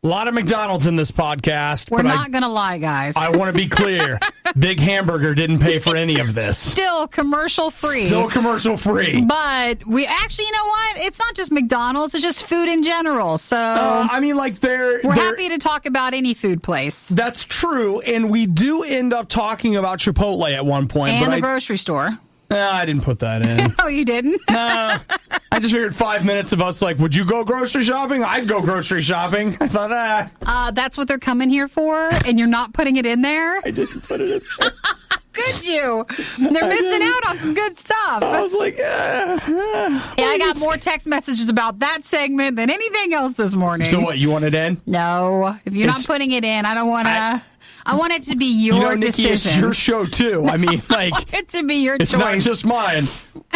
A lot of McDonald's in this podcast. We're not going to lie, guys. I want to be clear. Big Hamburger didn't pay for any of this. Still commercial free. But we actually, you know what? It's not just McDonald's. It's just food in general. So, we're happy to talk about any food place. That's true. And we do end up talking about Chipotle at one point. And the grocery store. I didn't put that in. Oh, you didn't? No. I just figured 5 minutes of us like, would you go grocery shopping? I'd go grocery shopping. I thought, that's what they're coming here for, and you're not putting it in there? I didn't put it in there. Could you? They're missing out on some good stuff. I was like, I got more text messages about that segment than anything else this morning. So what, you want it in? No. If you're not putting it in, I don't want to... I want it to be your Nikki, decision. It's your show too. I mean, like, I want it to be your choice. It's not just mine.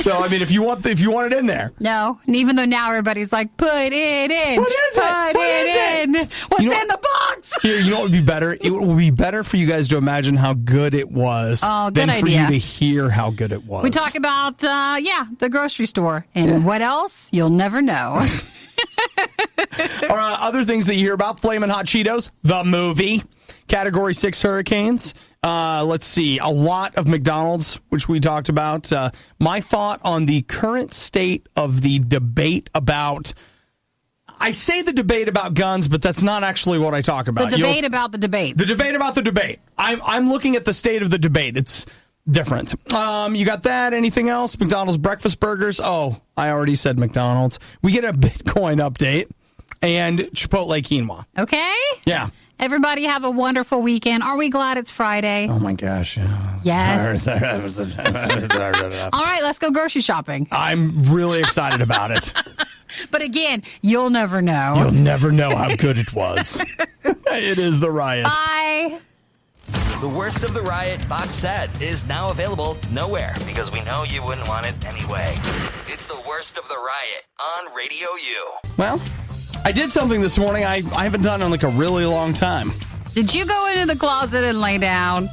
So, I mean, if you want it in there. No, and even though now everybody's like, put it in. What is it? Put it in. What's in the box? Here, you know what would be better? It would be better for you guys to imagine how good it was than for you to hear how good it was. We talk about, the grocery store. And what else? You'll never know. Other things that you hear about, Flamin Hot Cheetos, the movie, Category 6 hurricanes. Let's see, a lot of McDonald's, which we talked about. My thought on the current state of the debate about... I say the debate about guns, but that's not actually what I talk about. The debate about the debates. The debate about the debate. I'm looking at the state of the debate. It's different. You got that? Anything else? McDonald's breakfast burgers. Oh, I already said McDonald's. We get a Bitcoin update and Chipotle quinoa. Okay. Yeah. Everybody have a wonderful weekend. Are we glad it's Friday? Oh, my gosh. Yes. All right, let's go grocery shopping. I'm really excited about it. But again, you'll never know. You'll never know how good it was. It is the Riot. Bye. The Worst of the Riot box set is now available nowhere because we know you wouldn't want it anyway. It's the Worst of the Riot on RadioU. Well, I did something this morning I haven't done in like a really long time. Did you go into the closet and lay down?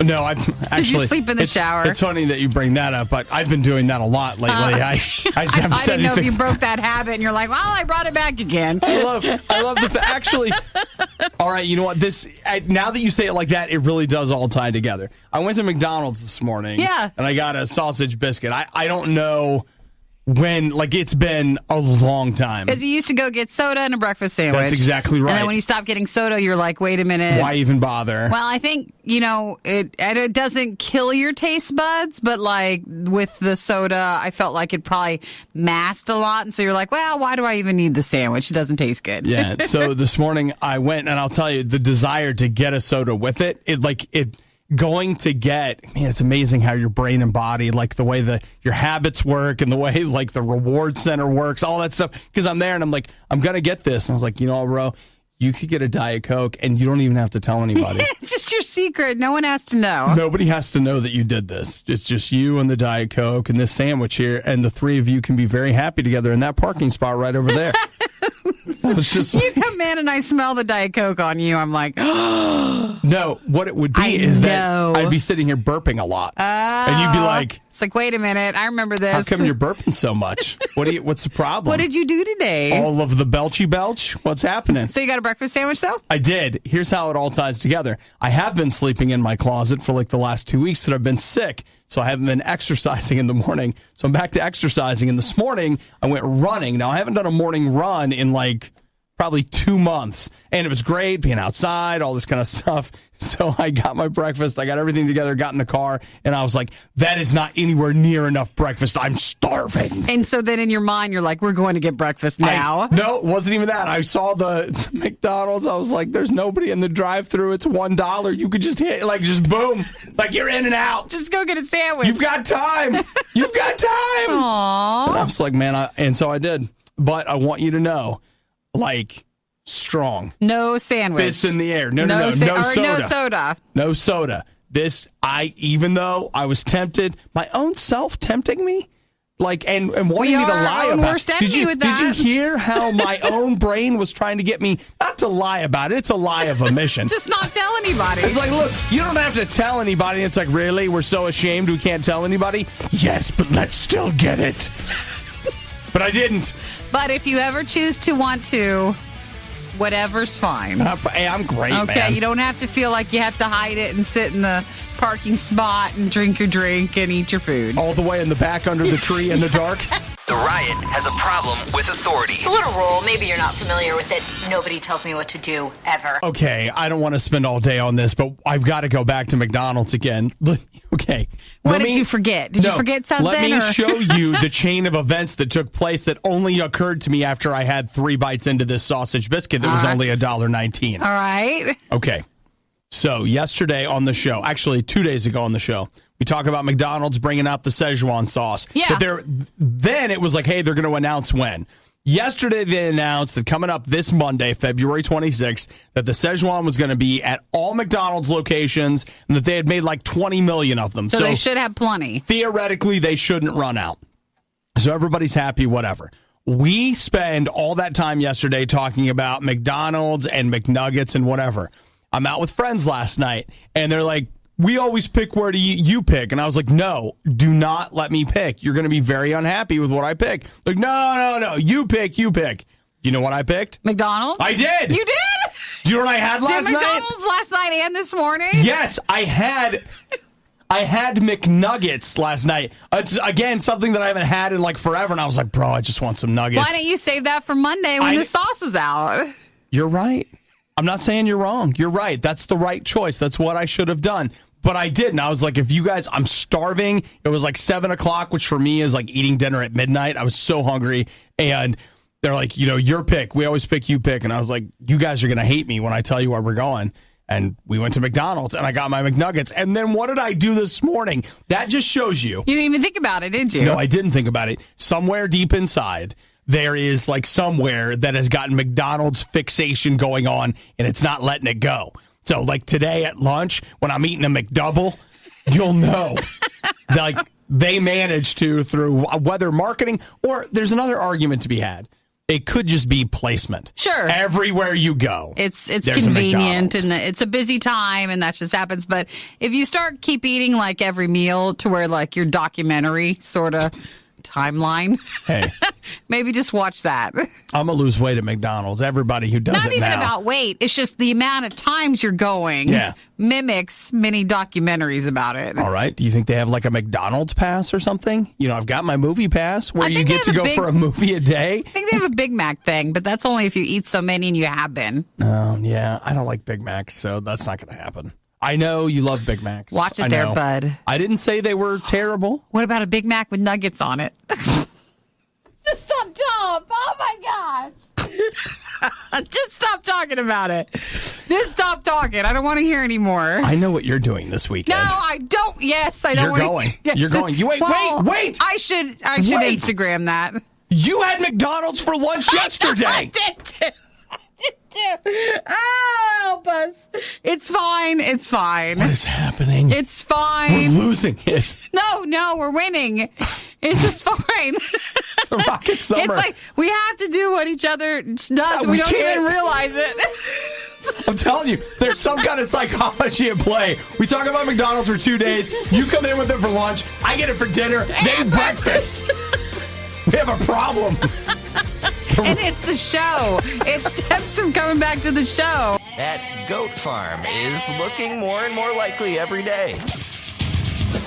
No, I've actually... Did you sleep in the shower? It's funny that you bring that up, but I've been doing that a lot lately. I just haven't said anything. I didn't know if you broke that habit and you're like, well, I brought it back again. I love the actually... All right, you know what? Now that you say it like that, it really does all tie together. I went to McDonald's this morning. Yeah. And I got a sausage biscuit. I don't know... When, it's been a long time. Because you used to go get soda and a breakfast sandwich. That's exactly right. And then when you stop getting soda, you're like, wait a minute. Why even bother? Well, I think, it doesn't kill your taste buds, but with the soda, I felt like it probably masked a lot. And so you're like, well, why do I even need the sandwich? It doesn't taste good. Yeah. So this morning I went, and I'll tell you, the desire to get a soda with it, it's amazing how your brain and body, the way your habits work and the way the reward center works, all that stuff. Because I'm there and I'm like, I'm going to get this. And I was like, you know what, bro? You could get a Diet Coke and you don't even have to tell anybody. It's just your secret. No one has to know. Nobody has to know that you did this. It's just you and the Diet Coke and this sandwich here. And the three of you can be very happy together in that parking spot right over there. You come in and I smell the Diet Coke on you. I'm like, no, what it would be that I'd be sitting here burping a lot. And you'd be like, it's like, wait a minute, I remember this. How come you're burping so much? What's the problem? What did you do today? All of the belchy belch? What's happening? So you got a breakfast sandwich, though? I did. Here's how it all ties together. I have been sleeping in my closet for the last 2 weeks that I've been sick. So I haven't been exercising in the morning. So I'm back to exercising. And this morning, I went running. Now, I haven't done a morning run in probably 2 months. And it was great being outside, all this kind of stuff. So I got my breakfast. I got everything together, got in the car. And I was like, that is not anywhere near enough breakfast. I'm starving. And so then in your mind, you're like, we're going to get breakfast now. No, it wasn't even that. I saw the McDonald's. I was like, there's nobody in the drive-thru. It's $1. You could just hit, just boom. You're in and out. Just go get a sandwich. You've got time. You've got time. Aww. And I was like, man, and so I did. But I want you to know, strong. No sandwich. Fists in the air. No soda. No soda. No soda. Even though I was tempted, my own self tempting me, and wanting me to lie about it. Did you hear how my own brain was trying to get me not to lie about it? It's a lie of omission. Just not tell anybody. It's look, you don't have to tell anybody. It's really? We're so ashamed we can't tell anybody? Yes, but let's still get it. But I didn't. But if you ever choose to want to, Whatever's fine. Hey, I'm great, man. Okay, you don't have to feel like you have to hide it and sit in the parking spot and drink your drink and eat your food. All the way in the back under the tree in the dark. The Riot has a problem with authority. It's a little rule. Maybe you're not familiar with it. Nobody tells me what to do, ever. Okay, I don't want to spend all day on this, but I've got to go back to McDonald's again. Okay. What did you forget? Did you forget something? Let me show you the chain of events that took place that only occurred to me after I had 3 bites into this sausage biscuit that was only $1.19. All right. Okay. So yesterday on the show, actually 2 days ago on the show, we talk about McDonald's bringing out the Szechuan sauce. Yeah. But then it was like, hey, they're going to announce when. Yesterday, they announced that coming up this Monday, February 26th, that the Szechuan was going to be at all McDonald's locations and that they had made like 20 million of them. So they should have plenty. Theoretically, they shouldn't run out. So everybody's happy, whatever. We spend all that time yesterday talking about McDonald's and McNuggets and whatever. I'm out with friends last night, and they're like, we always pick where you pick. And I was like, no, do not let me pick. You're going to be very unhappy with what I pick. Like, no. You pick. You know what I picked? McDonald's? I did. You did? Do you know what I had last night? McDonald's last night and this morning? Yes, I had McNuggets last night. It's, again, something that I haven't had in like forever. And I was like, bro, I just want some nuggets. Why didn't you save that for Monday when the sauce was out? You're right. I'm not saying you're wrong. You're right. That's the right choice. That's what I should have done. But I didn't. I was like, if you guys, I'm starving. It was like 7 o'clock, which for me is like eating dinner at midnight. I was so hungry. And they're like, your pick. We always pick, you pick. And I was like, you guys are going to hate me when I tell you where we're going. And we went to McDonald's and I got my McNuggets. And then what did I do this morning? That just shows you. You didn't even think about it, did you? No, I didn't think about it. Somewhere deep inside, there is like somewhere that has gotten McDonald's fixation going on and it's not letting it go. So like today at lunch, when I'm eating a McDouble, you'll know like they managed to, through whether marketing or there's another argument to be had. It could just be placement. Sure. Everywhere you go. It's convenient and it's a busy time and that just happens. But if you start keep eating like every meal to where like your documentary sort of timeline. Hey. Maybe just watch that. I'm going to lose weight at McDonald's. Everybody who does Not it now. even about weight. It's just the amount of times you're going mimics many documentaries about it. All right. Do you think they have like a McDonald's pass or something? I've got my movie pass where you get to go for a movie a day. I think they have a Big Mac thing, but that's only if you eat so many and you have been. Yeah. I don't like Big Macs, so that's not going to happen. I know you love Big Macs. Watch it there, bud. I didn't say they were terrible. What about a Big Mac with nuggets on it? Just on top. Oh, my gosh. Just stop talking about it. Just stop talking. I don't want to hear anymore. I know what you're doing this weekend. No, I don't. Yes, I don't. You're going. Yes. You're going. You wait. I should Instagram that. You had McDonald's for lunch yesterday. I did too. Oh, help us. It's fine. It's fine. What is happening? It's fine. We're losing it. No, we're winning. It's just fine. The Rocket Summer. It's like we have to do what each other does. We don't even realize it. I'm telling you, there's some kind of psychology at play. We talk about McDonald's for 2 days. You come in with it for lunch. I get it for dinner. Then breakfast. We have a problem. And it's the show. It stems from coming back to the show. That goat farm is looking more and more likely every day.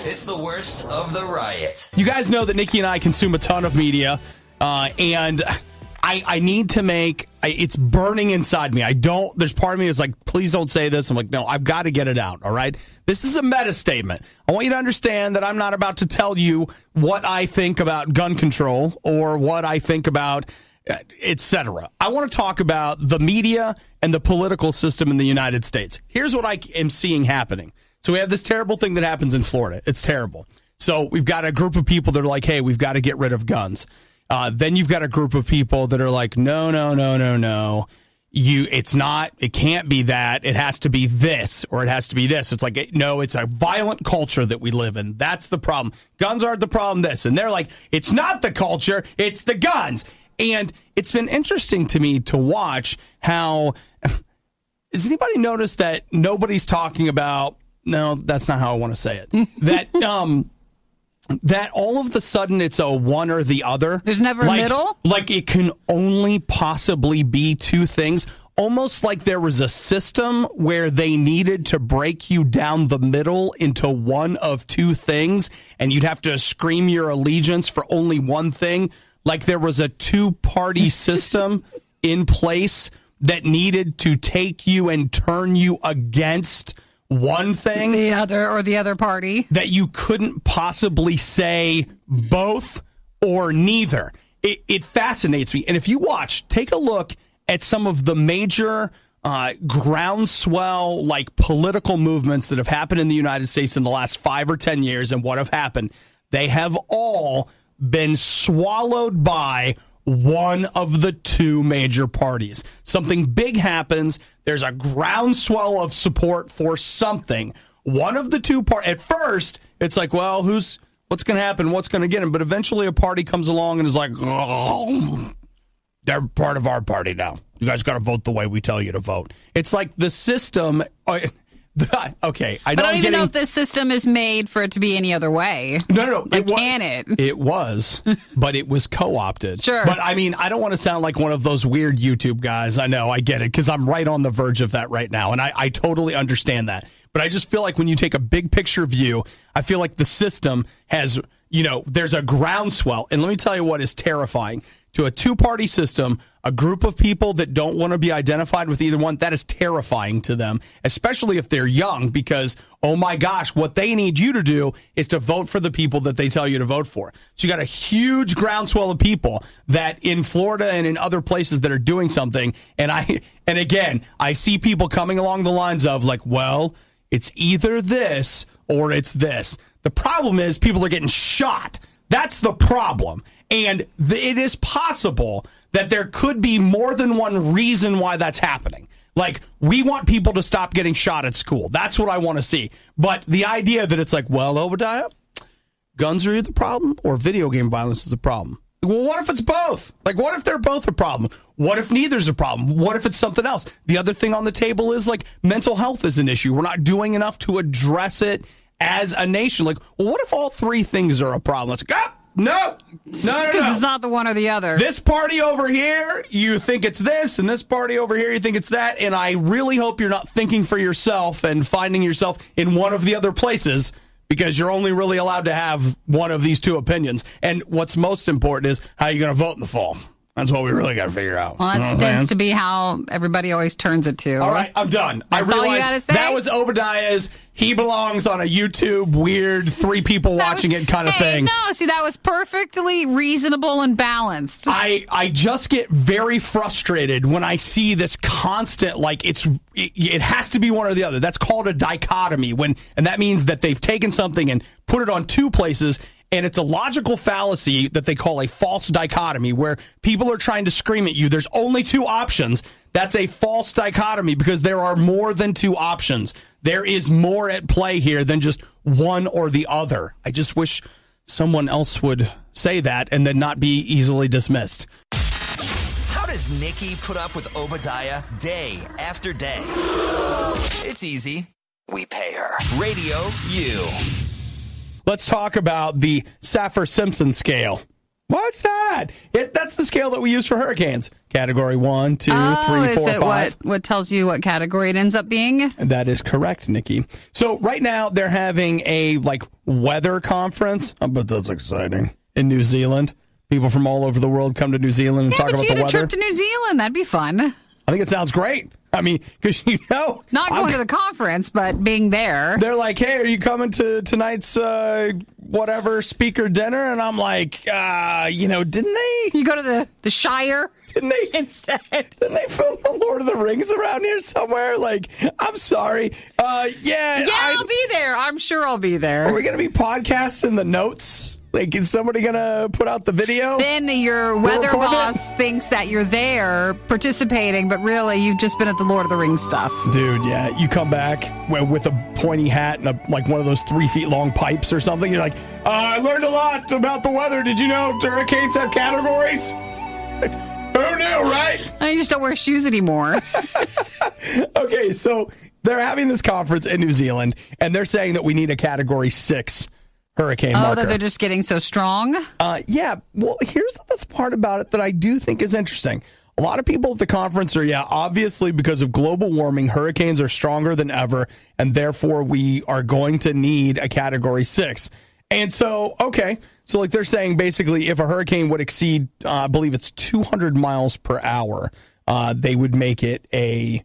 It's the worst of the riot. You guys know that Nikki and I consume a ton of media, and I need to make, it's burning inside me. There's part of me that's like, please don't say this. I'm like, no, I've got to get it out, all right? This is a meta statement. I want you to understand that I'm not about to tell you what I think about gun control or what I think about etc. I want to talk about the media and the political system in the United States. Here's what I am seeing happening. So we have this terrible thing that happens in Florida. It's terrible. So we've got a group of people that are like, hey, we've got to get rid of guns. Then you've got a group of people that are like, no. It can't be that. It has to be this, or it has to be this. It's like, no, it's a violent culture that we live in. That's the problem. Guns aren't the problem, this. And they're like, it's not the culture, it's the guns. And it's been interesting to me to watch how, has anybody noticed that nobody's talking about, no, that's not how I want to say it, that all of the sudden it's a one or the other. There's never a middle? Like it can only possibly be two things. almost like there was a system where they needed to break you down the middle into one of two things, and you'd have to scream your allegiance for only one thing. Like there was a two-party system in place that needed to take you and turn you against one thing. The other party. That you couldn't possibly say both or neither. It fascinates me. And if you take a look at some of the major groundswell, like political movements that have happened in the United States in the last 5 or 10 years and what have happened, they have all been swallowed by one of the two major parties. Something big happens. There's a groundswell of support for something. One of the two parties, at first, it's like, well, what's going to happen? What's going to get him? But eventually a party comes along and is like, oh, they're part of our party now. You guys got to vote the way we tell you to vote. It's like the system. Okay, I don't even know if this system is made for it to be any other way. No. Can it? It was, but it was co-opted. Sure. But I mean, I don't want to sound like one of those weird YouTube guys. I know, I get it, because I'm right on the verge of that right now, and I totally understand that. But I just feel like when you take a big picture view, I feel like the system has, there's a groundswell. And let me tell you what is terrifying. To a two-party system, a group of people that don't want to be identified with either one, that is terrifying to them, especially if they're young, because, oh my gosh, what they need you to do is to vote for the people that they tell you to vote for. So you got a huge groundswell of people that in Florida and in other places that are doing something. And again, I see people coming along the lines of like, well, it's either this or it's this. The problem is people are getting shot. That's the problem. And it is possible that there could be more than one reason why that's happening. Like, we want people to stop getting shot at school. That's what I want to see. But the idea that it's like, well, Obadiah, guns are either the problem or video game violence is the problem. Well, what if it's both? Like, what if they're both a problem? What if neither's a problem? What if it's something else? The other thing on the table is, like, mental health is an issue. We're not doing enough to address it as a nation. Like, well, what if all three things are a problem? It's like, no. Because it's not the one or the other. This party over here, you think it's this, and this party over here, you think it's that. And I really hope you're not thinking for yourself and finding yourself in one of the other places, because you're only really allowed to have one of these two opinions. And what's most important is how you're going to vote in the fall. That's what we really got to figure out. Well, that tends to be how everybody always turns it to. All right, I'm done. That's I all you gotta realized say? that was Obadiah's he belongs on a YouTube weird 3 people watching it kind of thing. No, see, that was perfectly reasonable and balanced. I just get very frustrated when I see this constant, like, it has to be one or the other. That's called a dichotomy, and that means that they've taken something and put it on two places. And it's a logical fallacy that they call a false dichotomy, where people are trying to scream at you, there's only two options. That's a false dichotomy, because there are more than two options. There is more at play here than just one or the other. I just wish someone else would say that and then not be easily dismissed. How does Nikki put up with Obadiah day after day? It's easy. We pay her. RadioU. Let's talk about the Saffir-Simpson scale. What's that? That's the scale that we use for hurricanes. Category 1, 2, 3, 4, 5. What tells you what category it ends up being? That is correct, Nikki. So right now they're having a weather conference. I bet that's exciting. In New Zealand. People from all over the world come to New Zealand and talk about the weather. A trip to New Zealand. That'd be fun. I think it sounds great. I mean, because not going to the conference, but being there. They're like, hey, are you coming to tonight's whatever speaker dinner? And I'm like, didn't they? You go to the Shire? Didn't they? Instead. Didn't they film the Lord of the Rings around here somewhere? Like, I'm sorry. Yeah, I'll be there. I'm sure I'll be there. Are we going to be podcasting the notes? Like, is somebody going to put out the video? Then your weather boss thinks that you're there participating, but really you've just been at the Lord of the Rings stuff. Dude, yeah. You come back with a pointy hat and one of those 3 feet long pipes or something. You're like, I learned a lot about the weather. Did you know hurricanes have categories? Who knew, right? I just don't wear shoes anymore. Okay, so they're having this conference in New Zealand, and they're saying that we need a Category 6 hurricane marker. That they're just getting so strong? Yeah. Well, here's the part about it that I do think is interesting. A lot of people at the conference are, obviously because of global warming, hurricanes are stronger than ever, and therefore we are going to need a Category 6. And so, okay, so like they're saying basically if a hurricane would exceed, I believe it's 200 miles per hour, they would make it a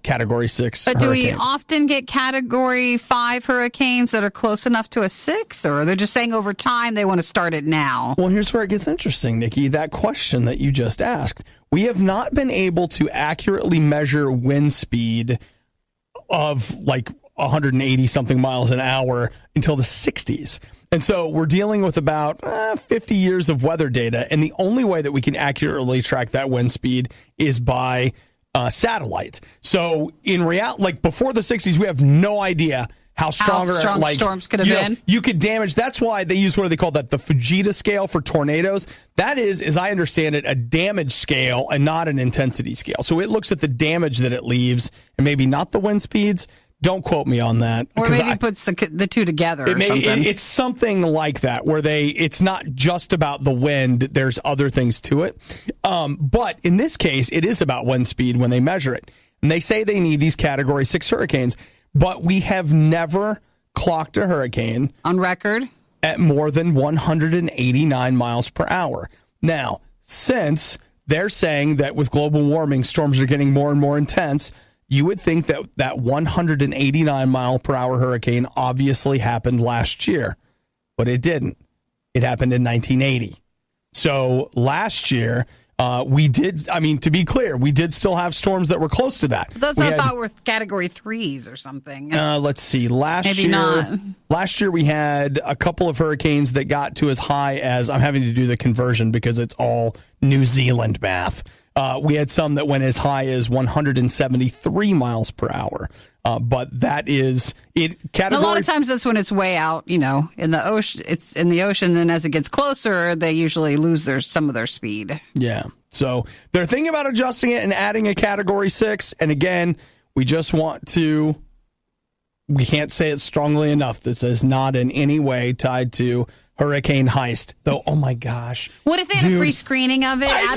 Category 6 But hurricane. do we often get Category 5 hurricanes that are close enough to a 6? Or they're just saying over time they want to start it now? Well, here's where it gets interesting, Nikki. That question that you just asked. We have not been able to accurately measure wind speed of like 180 something miles an hour until the 60s. And so we're dealing with about 50 years of weather data. And the only way that we can accurately track that wind speed is by satellite. So in reality, like before the 60s, we have no idea how strong storms could have been. You could damage. That's why they use, what do they call that? The Fujita scale for tornadoes. That is, as I understand it, a damage scale and not an intensity scale. So it looks at the damage that it leaves and maybe not the wind speeds. Don't quote me on that. Or maybe puts the two together or something. It's something like that, where it's not just about the wind. There's other things to it. But in this case, it is about wind speed when they measure it. And they say they need these Category 6 hurricanes. But we have never clocked a hurricane on record at more than 189 miles per hour. Now, since they're saying that with global warming, storms are getting more and more intense, you would think that 189 mile per hour hurricane obviously happened last year, but it didn't. It happened in 1980. So last year, we did, to be clear, we did still have storms that were close to that. Those I thought were Category 3s or something. Let's see. Last year we had a couple of hurricanes that got to as high as, I'm having to do the conversion because it's all New Zealand math. We had some that went as high as 173 miles per hour. But that is it. A lot of times that's when it's way out, in the ocean. It's in the ocean, and as it gets closer, they usually lose some of their speed. Yeah. So they're thinking about adjusting it and adding a Category 6. And again, we can't say it strongly enough. This is not in any way tied to Hurricane Heist, though. Oh my gosh! What if they had a free screening of it? I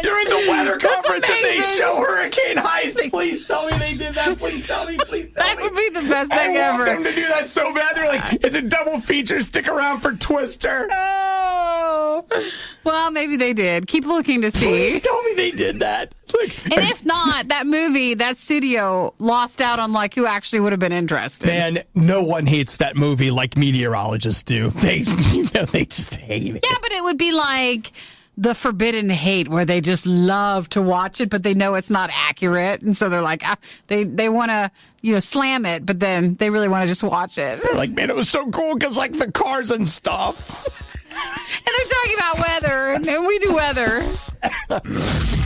during the weather conference, and they show Hurricane Heist. Please tell me they did that. Please tell me. Please tell me. That would be the best thing ever. I want them to do that so bad. They're like, it's a double feature. Stick around for Twister. Oh, well, maybe they did. Keep looking to see. Please tell me they did that. And if not, that movie, that studio lost out on who actually would have been interested. Man, no one hates that movie like meteorologists do. They just hate it. Yeah, but it would be like The Forbidden Hate, where they just love to watch it, but they know it's not accurate, and so they're like, they want to slam it, but then they really want to just watch it. They're like, man, it was so cool because the cars and stuff. And they're talking about weather, and we do weather.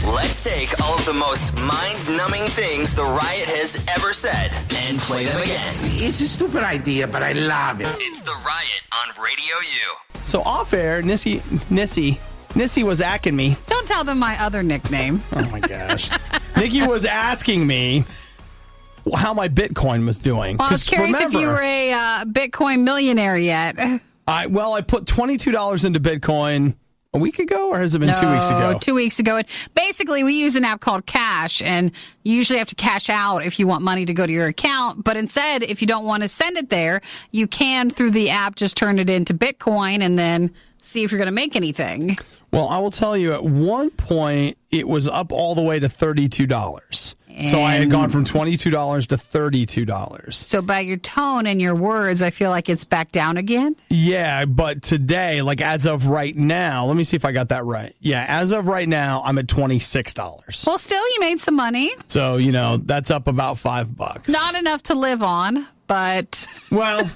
Let's take all of the most mind-numbing things the Riot has ever said and play them again. It's a stupid idea, but I love it. It's the Riot on Radio U. So off air, Nissy was acting me. Don't tell them my other nickname. Oh my gosh. Nikki was asking me how my Bitcoin was doing. Well, I was curious if you were a Bitcoin millionaire yet. I put $22 into Bitcoin a week ago, or has it been 2 weeks ago? 2 weeks ago. And basically, we use an app called Cash, and you usually have to cash out if you want money to go to your account. But instead, if you don't want to send it there, you can, through the app, just turn it into Bitcoin and then see if you're going to make anything. Well, I will tell you, at one point, it was up all the way to $32. So I had gone from $22 to $32. So by your tone and your words, I feel like it's back down again? Yeah, but today, as of right now, let me see if I got that right. Yeah, as of right now, I'm at $26. Well, still, you made some money. So, that's up about $5. Not enough to live on, but... Well,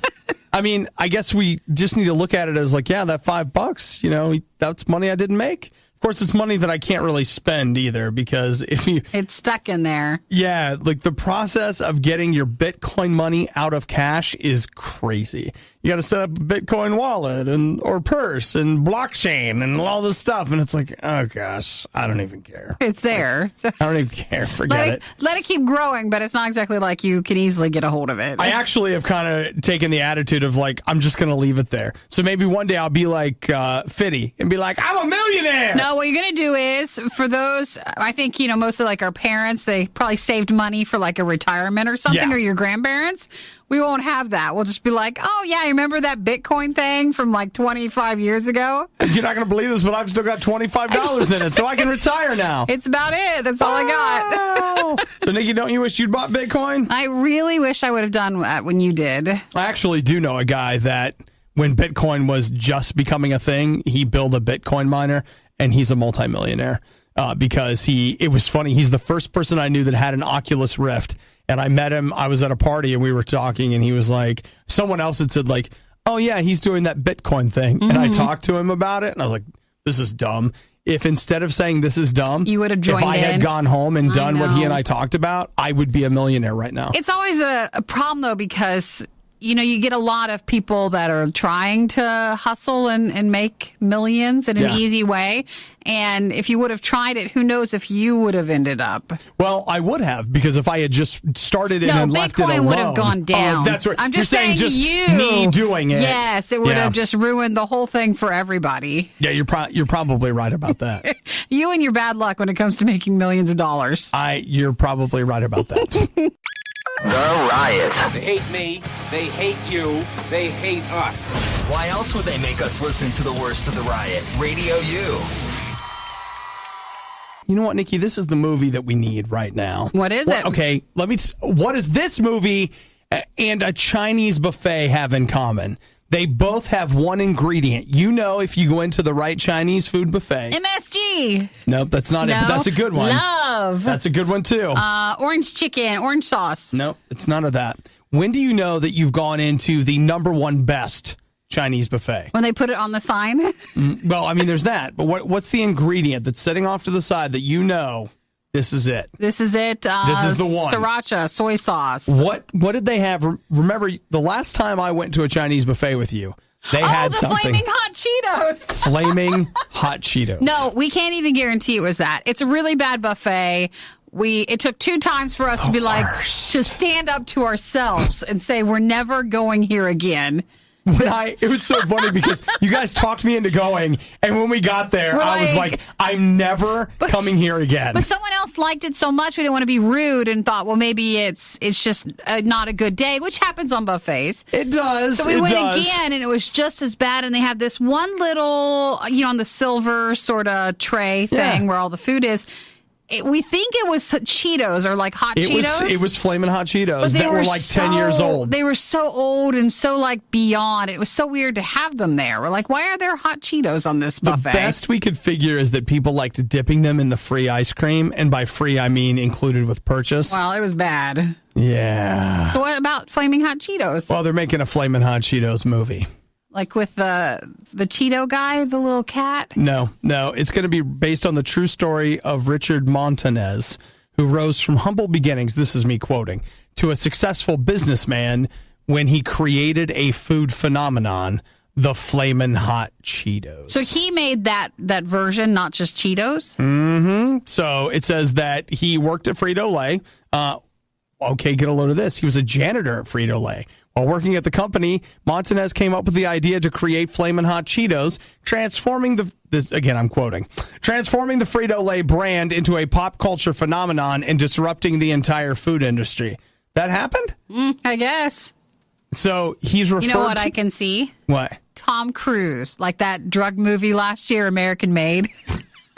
I guess we just need to look at it as that $5, that's money I didn't make. Of course, it's money that I can't really spend either, because it's stuck in there. Yeah, the process of getting your Bitcoin money out of cash is crazy. You got to set up a Bitcoin wallet or purse and blockchain and all this stuff, and it's oh gosh, I don't even care. It's there. I don't even care. Forget it. Let it keep growing, but it's not exactly like you can easily get a hold of it. I actually have kind of taken the attitude of I'm just going to leave it there. So maybe one day I'll be like Fitty and be like, I'm a millionaire. No, No, what you're going to do is, for those, I think, most of like our parents, they probably saved money for like a retirement or something, Yeah. or your grandparents. We won't have that. We'll just be like, oh, yeah, you remember that Bitcoin thing from like 25 years ago? You're not going to believe this, but I've still got $25 in it, so I can retire now. It's about it. That's all I got. So, Nikki, don't you wish you'd bought Bitcoin? I really wish I would have done that when you did. I actually do know a guy that when Bitcoin was just becoming a thing, he built a Bitcoin miner, and he's a multimillionaire because it was funny. He's the first person I knew that had an Oculus Rift, and I met him. I was at a party, and we were talking, and he was like, someone else had said, like, oh, yeah, he's doing that Bitcoin thing. And I talked to him about it, and I was like, this is dumb. If instead of saying this is dumb, you would have joined if I had in. gone home and done what he and I talked about, I would be a millionaire right now. It's always a problem, though, because, you get a lot of people that are trying to hustle and make millions in an easy way. And if you would have tried it, who knows if you would have ended up. Well, I would have, because if I had just started it and left it alone. Bitcoin would have gone down. Oh, that's what I'm you're just saying. Just me doing it. Yes, it would have just ruined the whole thing for everybody. Yeah, you're probably right about that. You and your bad luck when it comes to making millions of dollars. You're probably right about that. The Riot. They hate me. They hate you. They hate us. Why else would they make us listen to the worst of the Riot? Radio U. You know what, Nikki? This is the movie that we need right now. What is it? Okay, what does this movie and a Chinese buffet have in common? They both have one ingredient. If you go into the right Chinese food buffet. MSG. Nope, that's not it, but that's a good one. Love. That's a good one, too. Orange chicken, orange sauce. Nope, it's none of that. When do you know that you've gone into the number one best Chinese buffet? When they put it on the sign? Well, I mean, there's that. But what's the ingredient that's sitting off to the side that this is it? This is it. This is the one. Sriracha, soy sauce. What did they have? Remember, the last time I went to a Chinese buffet with you, they had something. Flaming Hot Cheetos. Flaming Hot Cheetos. No, we can't even guarantee it was that. It's a really bad buffet. It took 2 times for us to be like, to stand up to ourselves and say, we're never going here again. It was so funny because you guys talked me into going, and when we got there, I was like, I'm never coming here again. But someone else liked it so much, we didn't want to be rude and thought, well, maybe it's just not a good day, which happens on buffets. It does. So we went again, and it was just as bad. And they had this one little, on the silver sort of tray thing where all the food is. We think it was Cheetos or like hot Cheetos. It was Flamin' Hot Cheetos that were like 10 years old. They were so old and so like beyond. It was so weird to have them there. We're like, why are there hot Cheetos on this buffet? The best we could figure is that people liked dipping them in the free ice cream. And by free, I mean included with purchase. Well, it was bad. Yeah. So what about Flaming Hot Cheetos? Well, they're making a Flamin' Hot Cheetos movie. Like with the Cheeto guy, the little cat? No. It's going to be based on the true story of Richard Montanez, who rose from humble beginnings, this is me quoting, to a successful businessman when he created a food phenomenon, the Flamin' Hot Cheetos. So he made that version, not just Cheetos? Mm-hmm. So it says that he worked at Frito-Lay. Okay, get a load of this. He was a janitor at Frito-Lay. While working at the company, Montanez came up with the idea to create Flamin' Hot Cheetos, transforming the Frito-Lay brand into a pop culture phenomenon and disrupting the entire food industry. That happened? I guess. So he's referred to... You know what I can see? What? Tom Cruise, like that drug movie last year, American Made.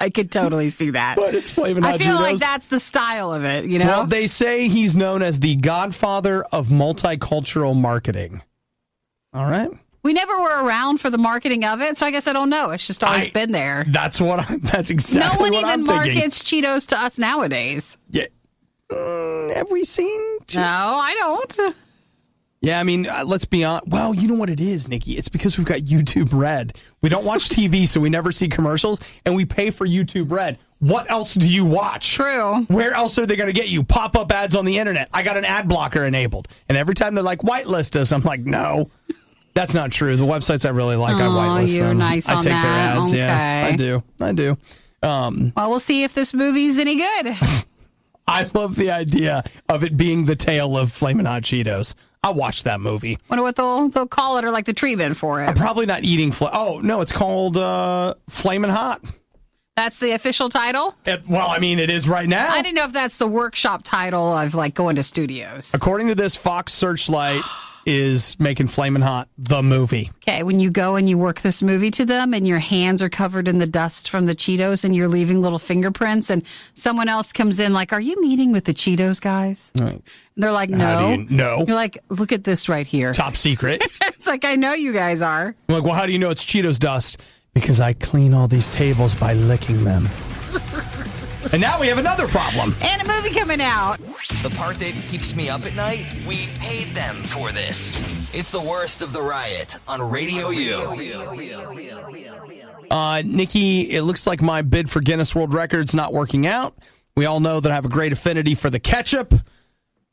I could totally see that. But it's Flamin' Hot Cheetos. I feel like that's the style of it, Well, they say he's known as the godfather of multicultural marketing. All right. We never were around for the marketing of it, so I guess I don't know. It's just always been there. That's exactly what I'm thinking. No one even markets Cheetos to us nowadays. Yeah. Have we seen? No, I don't. Yeah, I mean, let's be honest. Well, you know what it is, Nikki? It's because we've got YouTube Red. We don't watch TV, so we never see commercials, and we pay for YouTube Red. What else do you watch? True. Where else are they going to get you? Pop-up ads on the internet. I got an ad blocker enabled, and every time they're like, whitelist us, I'm like, no. That's not true. The websites I really like, I whitelist you're them. Nice I on take that. their ads. Okay. Yeah, I do. Well, we'll see if this movie's any good. I love the idea of it being the tale of Flamin' Hot Cheetos. I'll watch that movie. Wonder what they'll call it or like the treatment for it. I'm probably not eating. Oh, no, it's called Flamin' Hot. That's the official title? Well, I mean, it is right now. I didn't know if that's the workshop title of like going to studios. According to this, Fox Searchlight is making Flamin' Hot the movie. Okay, when you go and you work this movie to them and your hands are covered in the dust from the Cheetos and you're leaving little fingerprints and someone else comes in like, are you meeting with the Cheetos guys? Right. And they're like, no. How do you know? You're like, look at this right here. Top secret. It's like, I know you guys are. I'm like, well, how do you know it's Cheetos dust? Because I clean all these tables by licking them. And now we have another problem. And a movie coming out. The part that keeps me up at night, we paid them for this. It's the worst of the riot on Radio U. Nikki, it looks like my bid for Guinness World Records not working out. We all know that I have a great affinity for the ketchup,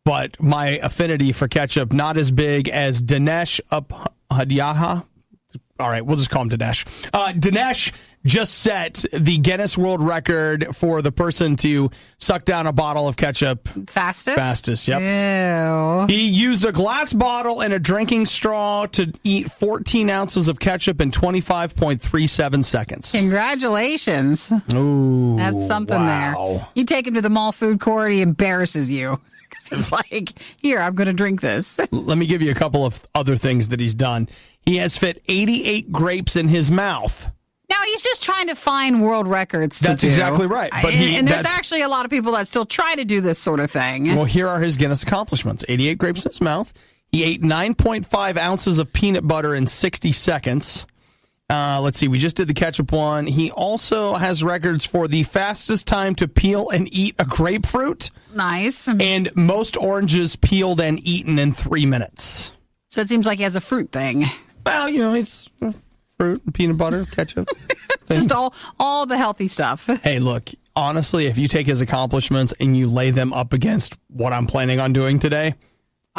but my affinity for ketchup not as big as Dinesh Upadhyaya. All right, we'll just call him Dinesh. Dinesh just set the Guinness World Record for the person to suck down a bottle of ketchup. Fastest, yep. Ew. He used a glass bottle and a drinking straw to eat 14 ounces of ketchup in 25.37 seconds. Congratulations. Ooh, That's something there. You take him to the mall food court, he embarrasses you. It's like, here, I'm going to drink this. Let me give you a couple of other things that he's done. He has fit 88 grapes in his mouth. Now, he's just trying to find world records to That's do. exactly right. But and there's actually a lot of people that still try to do this sort of thing. Well, here are his Guinness accomplishments. 88 grapes in his mouth. He ate 9.5 ounces of peanut butter in 60 seconds. Let's see. We just did the ketchup one. He also has records for the fastest time to peel and eat a grapefruit. Nice. And most oranges peeled and eaten in 3 minutes. So it seems like he has a fruit thing. Well, you know, it's fruit, peanut butter, ketchup. Just all the healthy stuff. Hey, look, honestly, if you take his accomplishments and you lay them up against what I'm planning on doing today,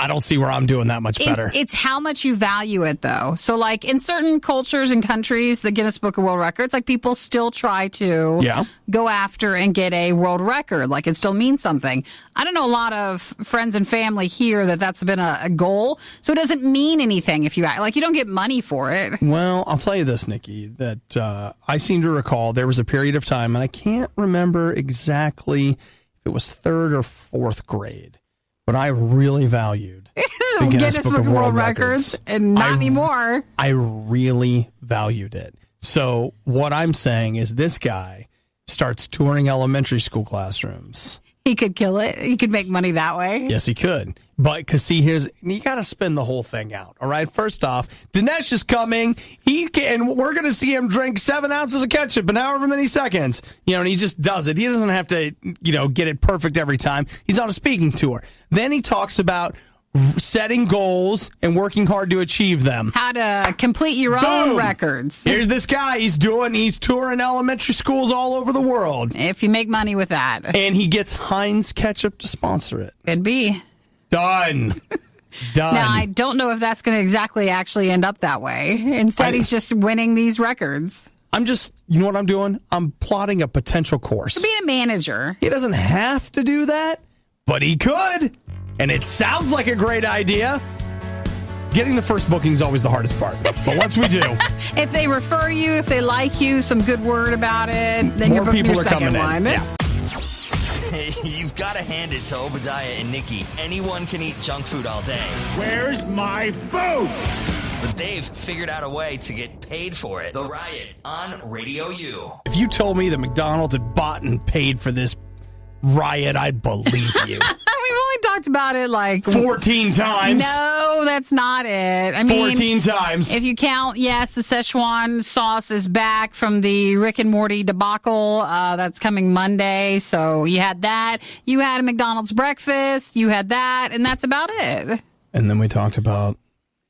I don't see where I'm doing that much better. It's how much you value it, though. So, like, in certain cultures and countries, the Guinness Book of World Records, like, people still try to go after and get a world record. Like, it still means something. I don't know a lot of friends and family here that's been a goal. So it doesn't mean anything if you act like you don't get money for it. Well, I'll tell you this, Nikki, that I seem to recall there was a period of time, and I can't remember exactly if it was 3rd or 4th grade, but I really valued the Guinness Book of World Records. And not anymore. I really valued it. So what I'm saying is this guy starts touring elementary school classrooms. He could kill it. He could make money that way. Yes, he could. But, because see, you got to spin the whole thing out, all right? First off, Dinesh is coming. And we're going to see him drink 7 ounces of ketchup in however many seconds. You know, and he just does it. He doesn't have to, get it perfect every time. He's on a speaking tour. Then he talks about setting goals and working hard to achieve them. How to complete your own records. Here's this guy. He's touring elementary schools all over the world. If you make money with that. And he gets Heinz ketchup to sponsor it. Could be. Done. Now, I don't know if that's going to actually end up that way. Instead, he's just winning these records. You know what I'm doing? I'm plotting a potential course. To be a manager. He doesn't have to do that, but he could. And it sounds like a great idea. Getting the first booking is always the hardest part. But once we do. If they refer you, if they like you, some good word about it, then you're booking your second one. Yeah. You've got to hand it to Obadiah and Nikki. Anyone can eat junk food all day. Where's my food? But they've figured out a way to get paid for it. The Riot on Radio U. If you told me that McDonald's had bought and paid for this riot, I'd believe you. We've only talked about it like 14 times. No, that's not it. I mean, 14 times. If you count, yes, the Szechuan sauce is back from the Rick and Morty debacle. That's coming Monday. So you had that. You had a McDonald's breakfast. You had that. And that's about it. And then we talked about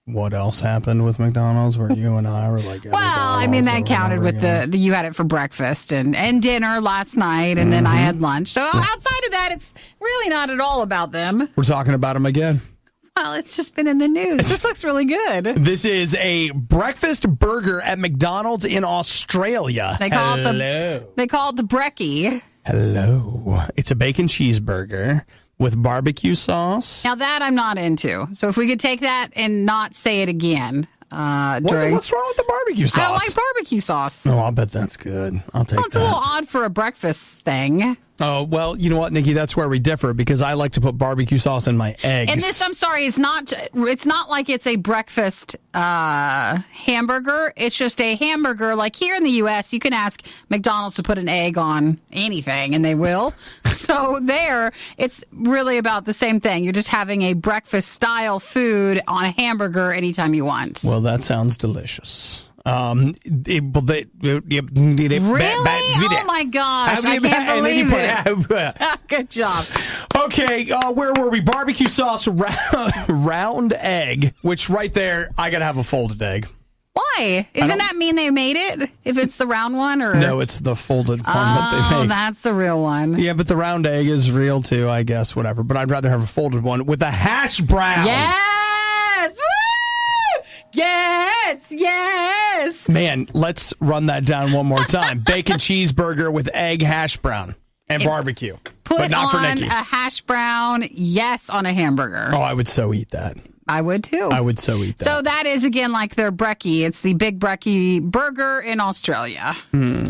what else happened with McDonald's where you and I were like, well, I mean, that counted with the you had it for breakfast and dinner last night, and then I had lunch. So outside of that, it's really not at all about them. We're talking about them again. Well, it's just been in the news. This looks really good. This is a breakfast burger at McDonald's in Australia. They call it the brekkie. Hello. It's a bacon cheeseburger with barbecue sauce. Now that I'm not into. So if we could take that and not say it again. What's wrong with the barbecue sauce? I don't like barbecue sauce. Oh, I'll bet that's good. I'll take It's a little odd for a breakfast thing. Oh, well, you know what, Nikki? That's where we differ because I like to put barbecue sauce in my eggs. And this, I'm sorry, it's not like it's a breakfast hamburger. It's just a hamburger. Like here in the U.S., you can ask McDonald's to put an egg on anything, and they will. So there, it's really about the same thing. You're just having a breakfast-style food on a hamburger anytime you want. Well, that sounds delicious. Really? Oh, my gosh. I can't believe it. Good job. Okay, where were we? Barbecue sauce, round egg, which right there, I got to have a folded egg. Why? Doesn't that mean they made it? If it's the round one? Or No, it's the folded one that they make. Oh, that's the real one. Yeah, but the round egg is real too, I guess, whatever. But I'd rather have a folded one with a hash brown. Yes! Woo! Yes! Yes! Man, let's run that down one more time. Bacon cheeseburger with egg hash brown and barbecue. But not for on Nikki. a hash brown, yes, on a hamburger. Oh, I would so eat that. I would too. I would so eat that. So that is, again, like their brekkie. It's the big brekkie burger in Australia.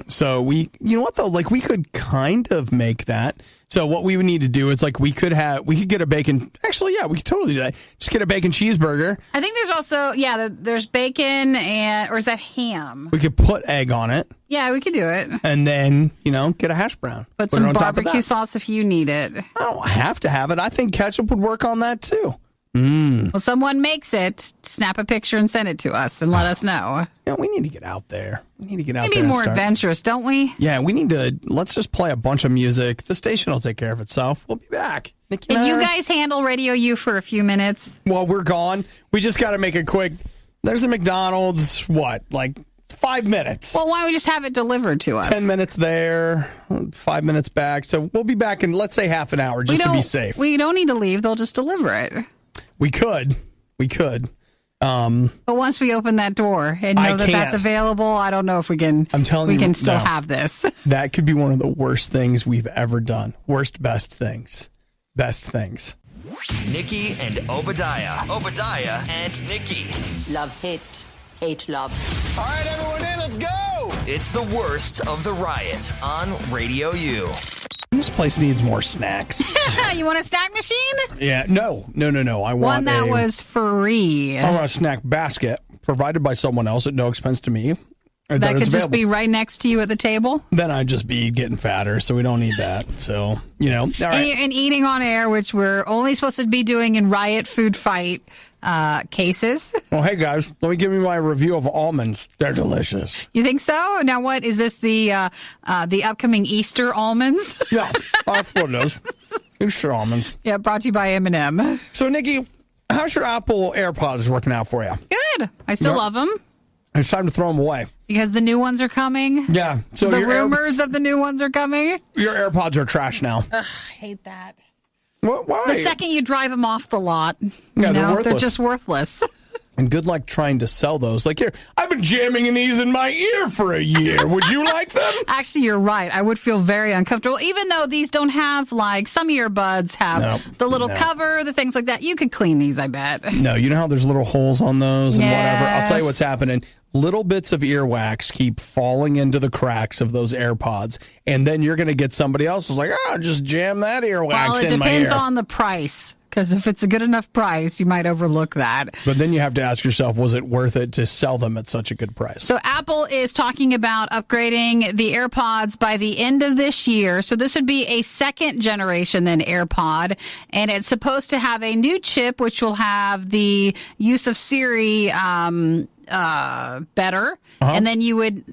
So you know what though? Like we could kind of make that. So what we would need to do is like we could get a bacon. Actually, yeah, we could totally do that. Just get a bacon cheeseburger. I think there's also, there's bacon or is that ham? We could put egg on it. Yeah, we could do it. And then, get a hash brown. Put some barbecue sauce if you need it. I don't have to have it. I think ketchup would work on that too. Well, someone makes it, snap a picture and send it to us and let us know. We need to get out there. We need to be more adventurous, don't we? Yeah, let's just play a bunch of music. The station will take care of itself. We'll be back. Nikki Can you guys handle RadioU for a few minutes? Well, we're gone. We just got to make it quick. There's a McDonald's, 5 minutes. Well, why don't we just have it delivered to us? 10 minutes there, 5 minutes back. So we'll be back in, let's say, half an hour just to be safe. We don't need to leave. They'll just deliver it. We could. But once we open that door and know that that's available, I don't know if we can. I'm telling you, we can still have this. That could be one of the worst things we've ever done. Best things. Nikki and Obadiah. Obadiah and Nikki. Love, hate, hate, love. All right, everyone in, let's go! It's the worst of the riot on RadioU. This place needs more snacks. You want a snack machine? Yeah, no. I want one that was free. I want a snack basket provided by someone else at no expense to me. That could just be right next to you at the table? Then I'd just be getting fatter, so we don't need that. So, all right. And eating on air, which we're only supposed to be doing in Riot Food Fight cases. Well, hey, guys, let me give you my review of almonds. They're delicious. You think so? Now, what, is this the upcoming Easter almonds? Yeah, that's what it is. Easter almonds. Yeah, brought to you by M&M. So, Nikki, how's your Apple AirPods working out for you? Good. I still love them. It's time to throw them away. Because the new ones are coming? Yeah. So the rumors of the new ones are coming? Your AirPods are trash now. Ugh, I hate that. Why? The second you drive them off the lot, they're worthless. They're just worthless. And good luck trying to sell those. Like, here, I've been jamming in these in my ear for a year. Would you like them? Actually, you're right. I would feel very uncomfortable, even though these don't have, some earbuds have the little cover, the things like that. You could clean these, I bet. No, you know how there's little holes on those and whatever? I'll tell you what's happening. Little bits of earwax keep falling into the cracks of those AirPods, and then you're going to get somebody else who's like, just jam that earwax in my ear. It depends on the price, because if it's a good enough price, you might overlook that. But then you have to ask yourself, was it worth it to sell them at such a good price? So Apple is talking about upgrading the AirPods by the end of this year. So this would be a second generation than AirPod, and it's supposed to have a new chip, which will have the use of Siri better. And then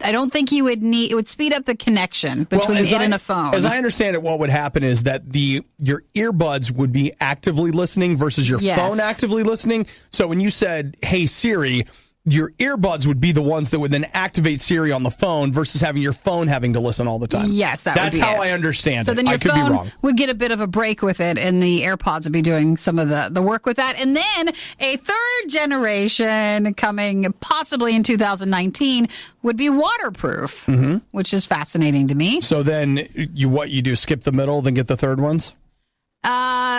I don't think you would need, it would speed up the connection between it and a phone. As I understand it, what would happen is that your earbuds would be actively listening versus your phone actively listening. So when you said, hey, Siri, your earbuds would be the ones that would then activate Siri on the phone versus having your phone having to listen all the time. Yes, that's how I understand it. So then your I could be phone wrong. would get a bit of a break with it, and the AirPods would be doing some of the work with that. And then a third generation coming possibly in 2019 would be waterproof, which is fascinating to me. So then you do, skip the middle, then get the third ones?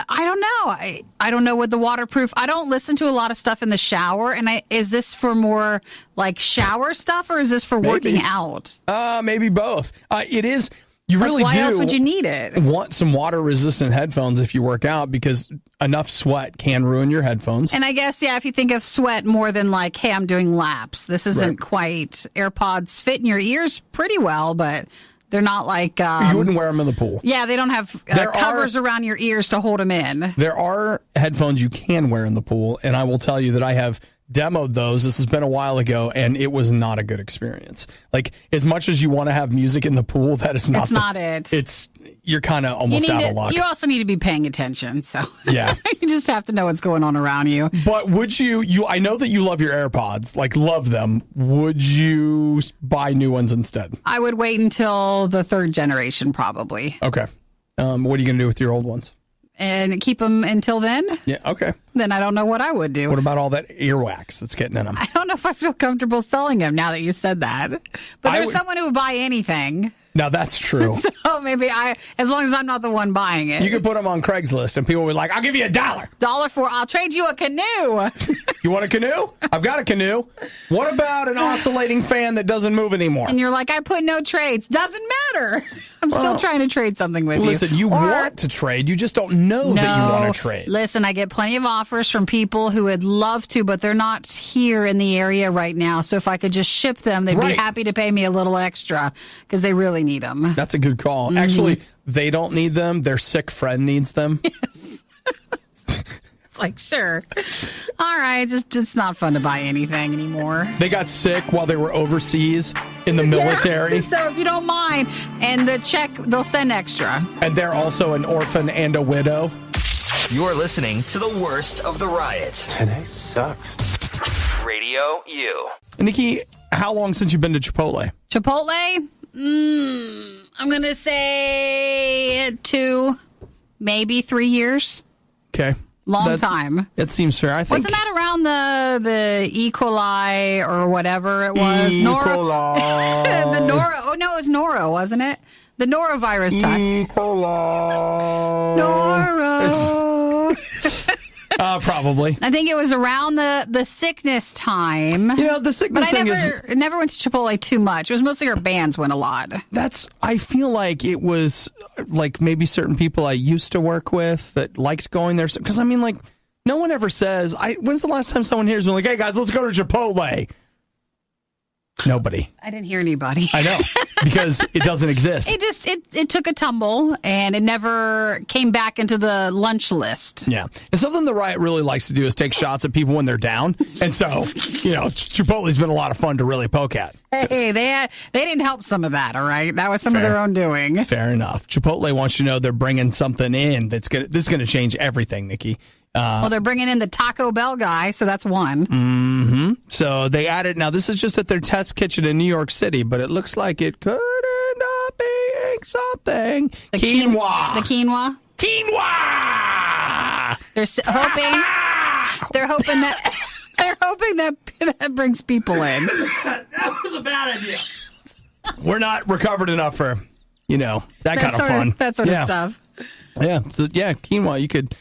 I don't know. I don't know what the waterproof. I don't listen to a lot of stuff in the shower. And is this for more like shower stuff or is this for working out? Maybe both. It is. You really why do. Why else would you need it? Want some water-resistant headphones if you work out because enough sweat can ruin your headphones. And I guess, if you think of sweat more than like, hey, I'm doing laps. This isn't quite. AirPods fit in your ears pretty well, but they're not like... you wouldn't wear them in the pool. Yeah, they don't have covers around your ears to hold them in. There are headphones you can wear in the pool, and I will tell you that I have demoed those. This has been a while ago, and it was not a good experience. Like, as much as you want to have music in the pool, that is not It's not it. You're kind of almost out of luck. You also need to be paying attention, so yeah. You just have to know what's going on around you. But would you I know that you love your AirPods, like love them. Would you buy new ones instead? I would wait until the third generation, probably. Okay. What are you going to do with your old ones? And keep them until then? Yeah, okay. Then I don't know what I would do. What about all that earwax that's getting in them? I don't know if I feel comfortable selling them now that you said that. But there's someone who would buy anything. Now, that's true. So maybe as long as I'm not the one buying it. You could put them on Craigslist and people would be like, I'll give you $1. I'll trade you a canoe. You want a canoe? I've got a canoe. What about an oscillating fan that doesn't move anymore? And you're like, I put no trades. Doesn't matter. I'm still trying to trade something with you. Listen, you want to trade. You just don't know that you want to trade. Listen, I get plenty of offers from people who would love to, but they're not here in the area right now. So if I could just ship them, they'd be happy to pay me a little extra because they really need them. That's a good call. Mm-hmm. Actually, they don't need them. Their sick friend needs them. Yes. It's like, sure. All right. It's not fun to buy anything anymore. They got sick while they were overseas in the military. Yeah, so if you don't mind, and the check, they'll send extra. And they're also an orphan and a widow. You're listening to the worst of the riot. Today sucks. Radio U. Nikki, how long since you've been to Chipotle? Chipotle? I'm going to say 2, maybe 3 years. Okay. Long time. It seems fair. I think. Wasn't that around the E. coli or whatever it was? E. coli. The Nora. Oh, no, it was Nora, wasn't it? The norovirus time. E. coli. Nora. Probably. I think it was around the sickness time. You know, the sickness thing I never went to Chipotle too much. It was mostly our bands went a lot. I feel like it was like maybe certain people I used to work with that liked going there. Because, I mean, like, no one ever says, when's the last time someone here has been like, hey, guys, let's go to Chipotle? Nobody. I didn't hear anybody. I know, because it doesn't exist. It took a tumble, and it never came back into the lunch list. Yeah. And something the Riot really likes to do is take shots at people when they're down. And so, Chipotle's been a lot of fun to really poke at. Hey, they didn't help some of that, all right? That was some of their own doing. Fair enough. Chipotle wants you to know they're bringing something in this is going to change everything, Nikki. Well, they're bringing in the Taco Bell guy, so that's one. Mm-hmm. So they added, now this is just at their test kitchen in New York City, but it looks like it could end up being something. The quinoa. The quinoa? Quinoa! They're hoping that brings people in. That was a bad idea. We're not recovered enough for, that kind of fun. That sort of stuff. Yeah, so quinoa, you could,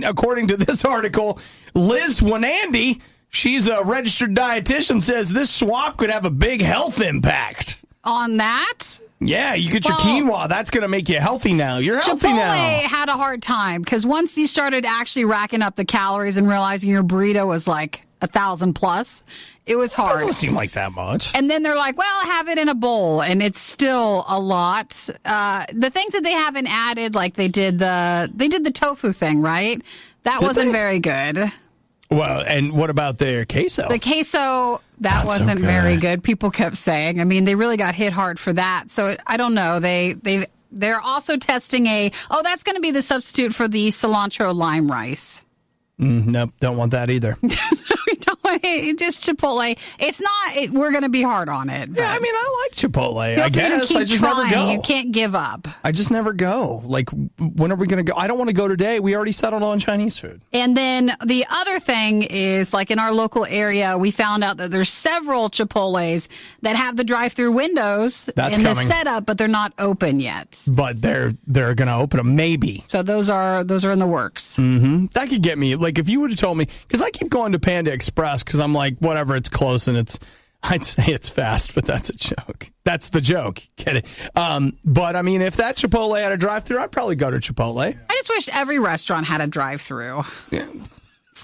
according to this article, Liz Wanandi, she's a registered dietitian, says this swap could have a big health impact. On that? Yeah, you get your quinoa. That's going to make you healthy now. You're healthy Chipotle now. had a hard time because once you started actually racking up the calories and realizing your burrito was like 1,000 plus, it was hard. It doesn't seem like that much. And then they're like, well, have it in a bowl. And it's still a lot. The things that they haven't added, like they did the tofu thing, right? That wasn't very good. Well, and what about their queso? The queso, that wasn't very good. People kept saying. I mean, they really got hit hard for that. So I don't know. They're also testing that's going to be the substitute for the cilantro lime rice. Nope, don't want that either. So we don't just Chipotle. It's not. We're going to be hard on it. Yeah, I mean, I like Chipotle. I guess keep I just trying. never go. You can't give up. I just never go. Like, when are we going to go? I don't want to go today. We already settled on Chinese food. And then the other thing is, like in our local area, we found out that there's several Chipotles that have the drive-through windows That's in the coming. setup, but they're not open yet. But they're going to open them, maybe. So those are in the works. Mm-hmm. That could get me. Like, if you would have told me, because I keep going to Panda Express because I'm like, whatever, it's close and I'd say it's fast, but that's a joke. That's the joke. Get it? But I mean, if that Chipotle had a drive-through, I'd probably go to Chipotle. I just wish every restaurant had a drive-through. Yeah.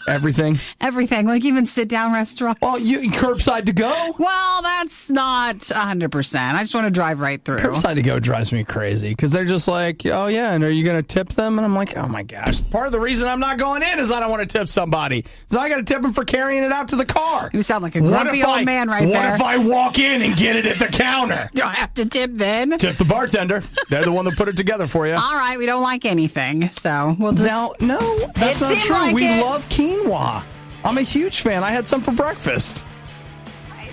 Everything. Like even sit-down restaurants. Well, you curbside to go. Well, that's not 100%. I just want to drive right through. Curbside to go drives me crazy because they're just like, oh yeah, and are you going to tip them? And I'm like, oh my gosh. Part of the reason I'm not going in is I don't want to tip somebody. So I got to tip them for carrying it out to the car. You sound like a grumpy old man right there. What if I walk in and get it at the counter? Do I have to tip then? Tip the bartender. They're the one that put it together for you. All right, we don't like anything, so we'll just... No, that's not true. Like we it. love quinoa. I'm a huge fan. I had some for breakfast.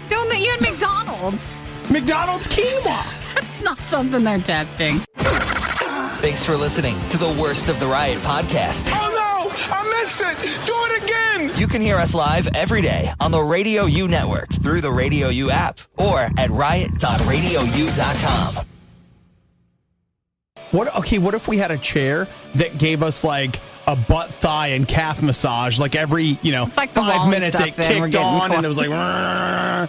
Don't you had McDonald's? McDonald's quinoa. That's not something they're testing. Thanks for listening to the Worst of the Riot podcast. Oh no! I missed it! Do it again! You can hear us live every day on the RadioU network through the RadioU app or at riot.radiou.com. What if we had a chair that gave us like a butt, thigh, and calf massage, like every, It's like the 5 Wall-E minutes stuff it then, we're kicked getting on close. and it was like